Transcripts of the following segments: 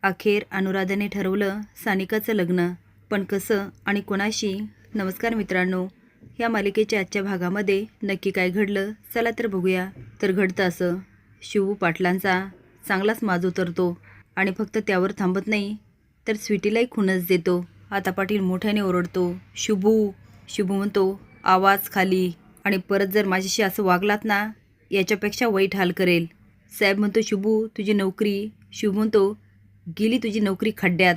अखेर अनुराधाने ठरवलं सानिकाचं लग्न, पण कसं आणि कोणाशी? नमस्कार मित्रांनो, या मालिकेच्या आजच्या भागामध्ये नक्की काय घडलं चला तर बघूया. तर घडतं असं, शिवू पाटलांचा चांगलाच माज उतरतो आणि फक्त त्यावर थांबत नाही तर स्वीटीलाही खुणच देतो. आता पाटील मोठ्याने ओरडतो, शुभू. शुभू म्हणतो, आवाज खाली, आणि परत जर माझ्याशी असं वागलात ना याच्यापेक्षा वाईट हाल करेल. साहेब म्हणतो, शुभू तुझी नोकरी. शुभू म्हणतो, गेली तुझी नोकरी खड्ड्यात.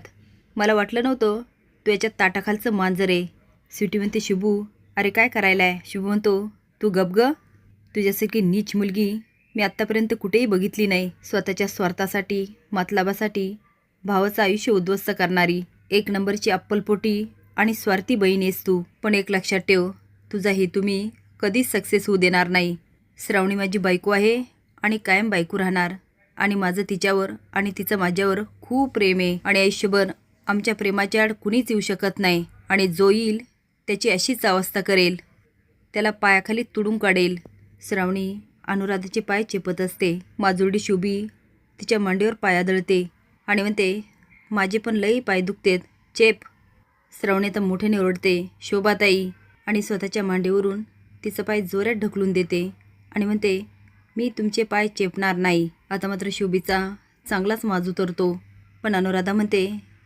मला वाटलं नव्हतं तू याच्यात ताटाखालचं मांजर आहे. स्वीटी म्हणते, शुभू अरे काय करायला आहे? शुभू म्हणतो, तू गप ग. तुझ्यासारखी नीच मुलगी मी आत्तापर्यंत कुठेही बघितली नाही. स्वतःच्या स्वार्थासाठी, मतलबासाठी भावाचं आयुष्य उद्ध्वस्त करणारी एक नंबरची अप्पलपोटी आणि स्वार्थी बहीण आहेस तू. पण एक लक्षात ठेव, तुझा हेतू मी कधीच सक्सेस होऊ देणार नाही. श्रावणी माझी बायको आहे आणि कायम बायको राहणार, आणि माझं तिच्यावर आणि तिचं माझ्यावर खूप प्रेम आहे, आणि आयुष्यभर आमच्या प्रेमाच्या आड कुणीच येऊ शकत नाही, आणि जो येईल त्याची अशीच अवस्था करेल, त्याला पायाखाली तुडून काढेल. श्रावणी अनुराधाचे पाय चेपत असते. माजुरडी शुभी तिच्या मांडीवर पाय आदळते आणि म्हणते, माझे पण लई पाय दुखतेत, चेप. श्रावणी तर मोठ्याने ओरडते, शोभाताई, आणि स्वतःच्या मांडीवरून तिचं पाय जोरात ढकलून देते आणि म्हणते, मी तुमचे पाय चेपणार नाही. आता मात्र शुभीचा चांगलाच माज उतरतो. पण अनुराधा म्हणते,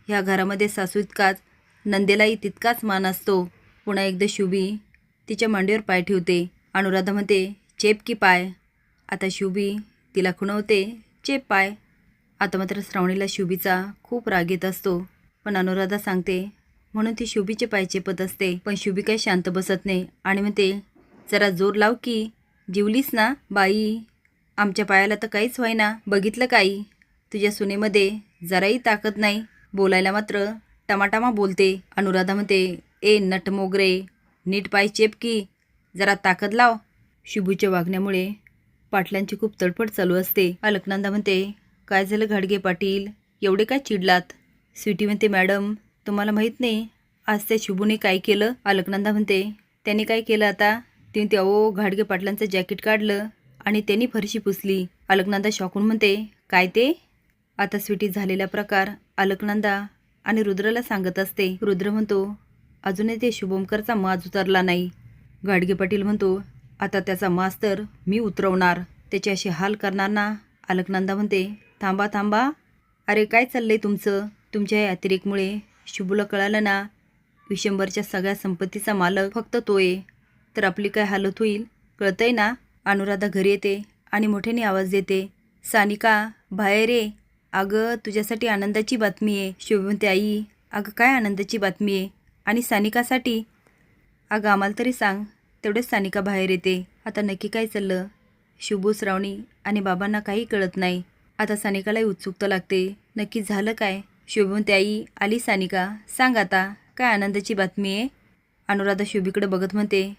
ह्या घरामध्ये सासू इतकाच नंदेलाही तितकाच मान असतो. पुन्हा एकदा शुभी तिच्या मांडीवर पाय ठेवते. अनुराधा म्हणते, चेप की पाय. आता शुभी तिला खुणवते, चेप पाय. आता मात्र श्रावणीला शुभीचा खूप राग येत असतो. पण अनुराधा सांगते म्हणून ती शुभीचे पाय चेपत असते. पण शुभी काही शांत बसत नाही आणि म्हणते, जरा जोर लाव की. जीवलीस ना बाई, आमच्या पायाला तर काहीच व्हायना. बघितलं काही, तुझ्या सुनेमध्ये जराही ताकद नाही. बोलायला मात्र टमाटामा बोलते. अनुराधा म्हणते, ए नट मोगरे, नीट पाय चेप की, जरा ताकद लाव. शुभूच्या वागण्यामुळे पाटलांची खूप तडफड चालू असते. अलकनंदा म्हणते, काय झालं घाडगे पाटील, एवढे काय चिडलात? स्वीटी म्हणते, मॅडम तुम्हाला माहीत नाही आज त्या शुभूने काय केलं? अलकनंदा म्हणते, त्यांनी काय केलं आता? ती म्हणते, अहो घाडगे पाटलांचं जॅकेट काढलं आणि त्यांनी फरशी पुसली. अलकनंदा शॉकून म्हणते, काय ते? आता स्वीटी झालेला प्रकार अलकनंदा आणि रुद्रला सांगत असते. रुद्र म्हणतो, अजूनही ते शुभंकरचा माज उतरला नाही. घाडगे पाटील म्हणतो, आता त्याचा माज तर मी उतरवणार, त्याचे असे हाल करणार ना. अलकनंदा म्हणते, थांबा थांबा, अरे काय चाललंय तुमचं? तुमच्या या अतिरेकमुळे शुभूला कळालं ना विशंभरच्या सगळ्या संपत्तीचा मालक फक्त तो आहे, तर आपली काय हालत होईल कळतंय ना. अनुराधा घरी येते आणि मोठ्याने आवाज देते, सानिका बाहेर ये. अगं तुझ्यासाठी आनंदाची बातमी आहे. शुभी म्हणते, आई अगं काय आनंदाची बातमी आहे? आणि सानिकासाठी? अगं आम्हाला तरी सांग. तेवढेच सानिका बाहेर येते. आता नक्की काय चाललं? शुभू, श्रावणी आणि बाबांना काही कळत नाही. आता सानिकालाही उत्सुकता लागते, नक्की झालं काय? शुभी म्हणते, आई आली सानिका, सांग आता काय आनंदाची बातमी आहे? अनुराधा शुभीकडे बघत म्हणते,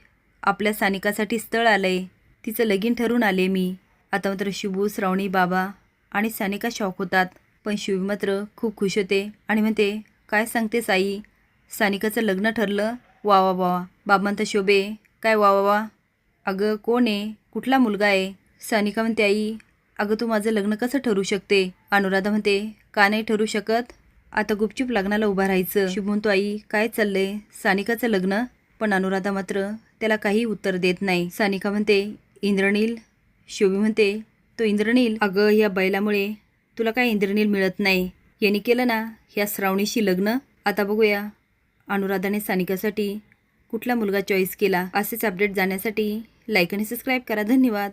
आपल्या सानिकासाठी स्थळ आलंय, तिचं लगीन ठरून आले मी. आता मात्र शुभू, श्रावणी, बाबा आणि सानिका शॉक होतात. पण शुभी मात्र खूप खुश होते आणि म्हणते, काय सांगतेस आई, सानिकाचं लग्न ठरलं? वा वा वा. बाबा म्हणतात, शोभे काय वा वा वा? अगं कोण आहे, कुठला मुलगा आहे? सानिका म्हणते, आई अगं तू माझं लग्न कसं ठरू शकते? अनुराधा म्हणते, का नाही ठरू शकत? आता गुपचूप लग्नाला उभा राहायचं. शुभ म्हणतो, आई काय चाललंय, सानिकाचं लग्न? पण अनुराधा मात्र त्याला काही उत्तर देत नाही. सानिका म्हणते, इंद्रनील. शुभी म्हणते, तो इंद्रनील? अगं या बैलामुळे तुला काय इंद्रनील मिळत नाही, यांनी केलं ना ह्या श्रावणीशी लग्न. आता बघूया अनुराधाने सानिकासाठी कुठला मुलगा चॉईस केला. असेच अपडेट जाण्यासाठी लाईक आणि सबस्क्राईब करा. धन्यवाद.